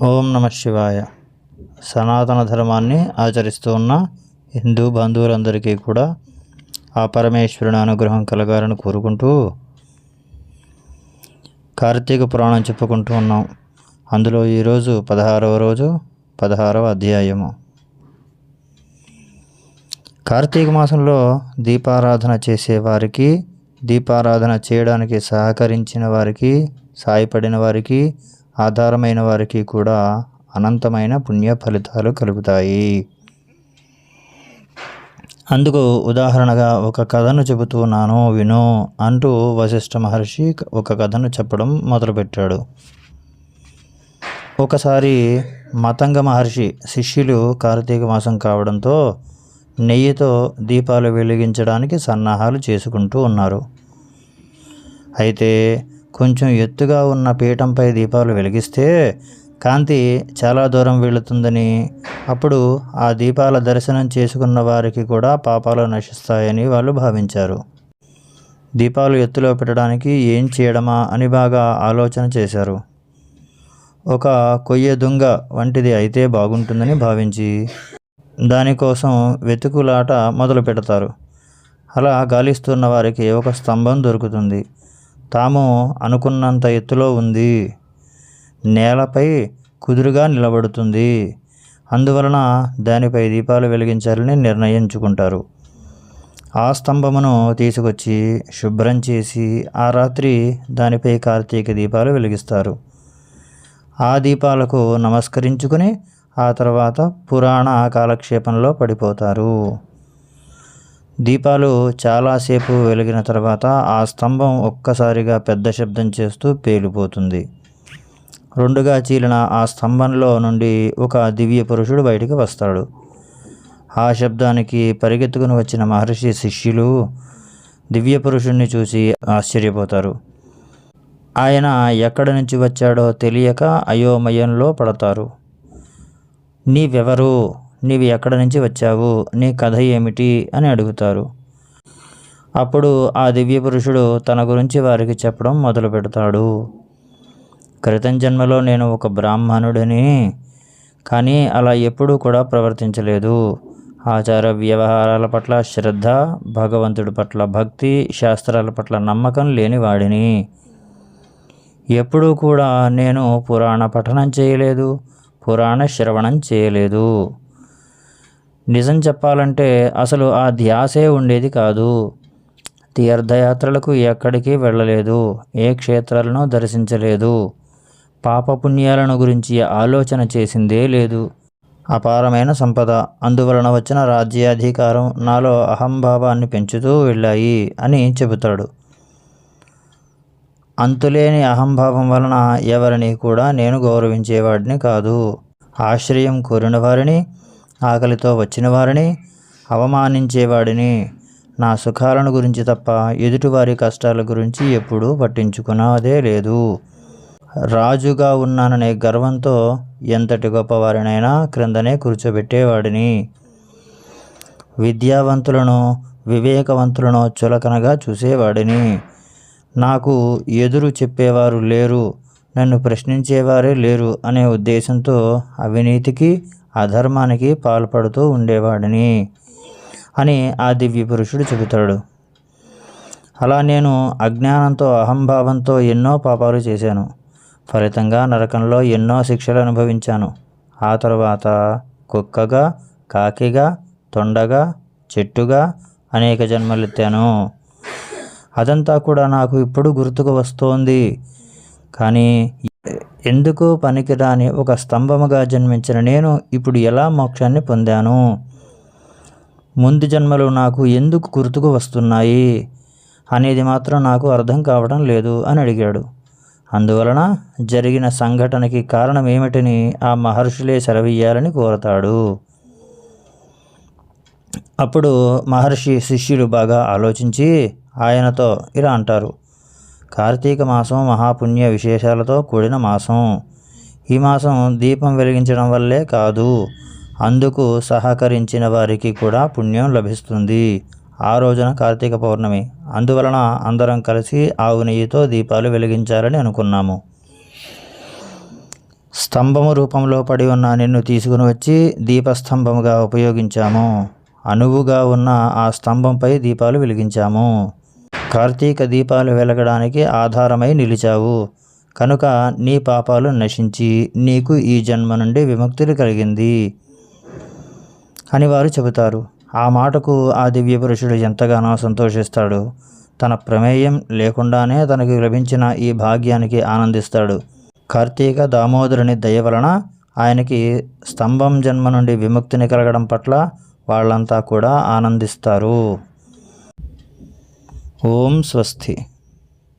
ఓం నమ శివాయ. సనాతన ధర్మాన్ని ఆచరిస్తూ ఉన్న హిందూ బంధువులందరికీ కూడా ఆ పరమేశ్వరుని అనుగ్రహం కలగాలని కోరుకుంటూ కార్తీక పురాణం చెప్పుకుంటూ ఉన్నాం. అందులో ఈరోజు 16వ రోజు 16వ అధ్యాయము. కార్తీక మాసంలో దీపారాధన చేసేవారికి, దీపారాధన చేయడానికి సహకరించిన వారికి, సాయపడిన వారికి, ఆధారమైన వారికి కూడా అనంతమైన పుణ్య ఫలితాలు కలుగుతాయి. అందుకు ఉదాహరణగా ఒక కథను చెబుతున్నాను విను అంటూ వశిష్ఠ మహర్షి ఒక కథను చెప్పడం మొదలుపెట్టాడు. ఒకసారి మతంగ మహర్షి శిష్యులు కార్తీక మాసం కావడంతో నెయ్యితో దీపాలు వెలిగించడానికి సన్నాహాలు చేసుకుంటూ ఉన్నారు. అయితే కొంచెం ఎత్తుగా ఉన్న పీఠంపై దీపాలు వెలిగిస్తే కాంతి చాలా దూరం వెళుతుందని, అప్పుడు ఆ దీపాల దర్శనం చేసుకున్న వారికి కూడా పాపాలు నశిస్తాయని వాళ్ళు భావించారు. దీపాలు ఎత్తులో పెట్టడానికి ఏం చేయడమా అని బాగా ఆలోచన చేశారు. ఒక కొయ్య దుంగ వంటిది అయితే బాగుంటుందని భావించి దానికోసం వెతుకులాట మొదలు పెడతారు. అలా గాలిస్తున్న వారికి ఒక స్తంభం దొరుకుతుంది. తాము అనుకున్నంత ఎత్తులో ఉంది, నేలపై కుదురుగా నిలబడుతుంది. అందువలన దానిపై దీపాలు వెలిగించాలని నిర్ణయించుకుంటారు. ఆ స్తంభమును తీసుకొచ్చి శుభ్రం చేసి ఆ రాత్రి దానిపై కార్తీక దీపాలు వెలిగిస్తారు. ఆ దీపాలకు నమస్కరించుకుని ఆ తర్వాత పురాణ కాలక్షేపంలో పడిపోతారు. దీపాలు చాలాసేపు వెలిగిన తర్వాత ఆ స్తంభం ఒక్కసారిగా పెద్ద శబ్దం చేస్తూ పేలిపోతుంది. రెండుగా చీలిన ఆ స్తంభంలో నుండి ఒక దివ్య పురుషుడు బయటికి వస్తాడు. ఆ శబ్దానికి పరిగెత్తుకుని వచ్చిన మహర్షి శిష్యులు దివ్య పురుషుణ్ణి చూసి ఆశ్చర్యపోతారు. ఆయన ఎక్కడి నుంచి వచ్చాడో తెలియక అయోమయంలో పడతారు. నీవెవరు? నీవు ఎక్కడి నుంచి వచ్చావు? నీ కథ ఏమిటి అని అడుగుతారు. అప్పుడు ఆ దివ్య పురుషుడు తన గురించి వారికి చెప్పడం మొదలు పెడతాడు. క్రితం జన్మలో నేను ఒక బ్రాహ్మణుడిని, కానీ అలా ఎప్పుడూ కూడా ప్రవర్తించలేదు. ఆచార వ్యవహారాల పట్ల శ్రద్ధ, భగవంతుడి పట్ల భక్తి, శాస్త్రాల పట్ల నమ్మకం లేని వాడిని. ఎప్పుడూ కూడా నేను పురాణ పఠనం చేయలేదు, పురాణ శ్రవణం చేయలేదు. నిజం చెప్పాలంటే అసలు ఆ ధ్యాసే ఉండేది కాదు. తీర్థయాత్రలకు ఎక్కడికి వెళ్ళలేదు, ఏ క్షేత్రాలను దర్శించలేదు, పాపపుణ్యాలను గురించి ఆలోచన చేసిందే లేదు. అపారమైన సంపద, అందువలన వచ్చిన రాజ్యాధికారం నాలో అహంభావాన్ని పెంచుతూ వెళ్ళాయి అని చెబుతాడు. అంతులేని అహంభావం వలన ఎవరిని కూడా నేను గౌరవించేవాడిని కాదు. ఆశ్రయం కోరిన వారిని, ఆకలితో వచ్చిన వారిని అవమానించేవాడిని. నా సుఖాలను గురించి తప్ప ఎదుటివారి కష్టాల గురించి ఎప్పుడూ పట్టించుకున్నదే లేదు. రాజుగా ఉన్నాననే గర్వంతో ఎంతటి గొప్పవారినైనా క్రిందనే కూర్చోబెట్టేవాడిని. విద్యావంతులను, వివేకవంతులను చులకనగా చూసేవాడిని. నాకు ఎదురు చెప్పేవారు లేరు, నన్ను ప్రశ్నించేవారే లేరు అనే ఉద్దేశంతో అవినీతికి, అధర్మానికి పాల్పడుతూ ఉండేవాడిని అని ఆ దివ్య పురుషుడు చెబుతాడు. అలా నేను అజ్ఞానంతో, అహంభావంతో ఎన్నో పాపాలు చేశాను. ఫలితంగా నరకంలో ఎన్నో శిక్షలు అనుభవించాను. ఆ తర్వాత కుక్కగా, కాకిగా, తొండగా, చెట్టుగా అనేక జన్మలెత్తాను. అదంతా కూడా నాకు ఇప్పుడు గుర్తుకు వస్తోంది. కానీ ఎందుకు పనికిరాని ఒక స్తంభముగా జన్మించిన నేను ఇప్పుడు ఎలా మోక్షాన్ని పొందాను? ముందు జన్మలు నాకు ఎందుకు గుర్తుకు వస్తున్నాయి అనేది మాత్రం నాకు అర్థం కావడం లేదు అని అడిగాడు. అందువలన జరిగిన సంఘటనకి కారణం ఏమిటని ఆ మహర్షులే సెలవియ్యాలని కోరతాడు. అప్పుడు మహర్షి శిష్యులు బాగా ఆలోచించి ఆయనతో ఇలా అంటారు. కార్తీక మాసం మహాపుణ్య విశేషాలతో కూడిన మాసం. ఈ మాసం దీపం వెలిగించడం వల్లే కాదు, అందుకు సహకరించిన వారికి కూడా పుణ్యం లభిస్తుంది. ఆ రోజున కార్తీక పౌర్ణమి, అందువలన అందరం కలిసి ఆవు నెయ్యితో దీపాలు వెలిగించాలని అనుకున్నాము. స్తంభము రూపంలో పడి ఉన్న నిన్ను తీసుకుని వచ్చి దీపస్తంభముగా ఉపయోగించాము. అనువుగా ఉన్న ఆ స్తంభంపై దీపాలు వెలిగించాము. కార్తీక దీపాలు వెలగడానికి ఆధారమై నిలిచావు కనుక నీ పాపాలు నశించి నీకు ఈ జన్మ నుండి విముక్తి కలిగింది అని వారు చెబుతారు. ఆ మాటకు ఆ దివ్య పురుషుడు ఎంతగానో సంతోషిస్తాడు. తన ప్రమేయం లేకుండానే తనకు లభించిన ఈ భాగ్యానికి ఆనందిస్తాడు. కార్తీక దామోదరుని దయ వలన ఆయనకి స్తంభం జన్మ నుండి విముక్తిని కలగడం పట్ల వాళ్ళంతా కూడా ఆనందిస్తారు. ఓం స్వస్తి.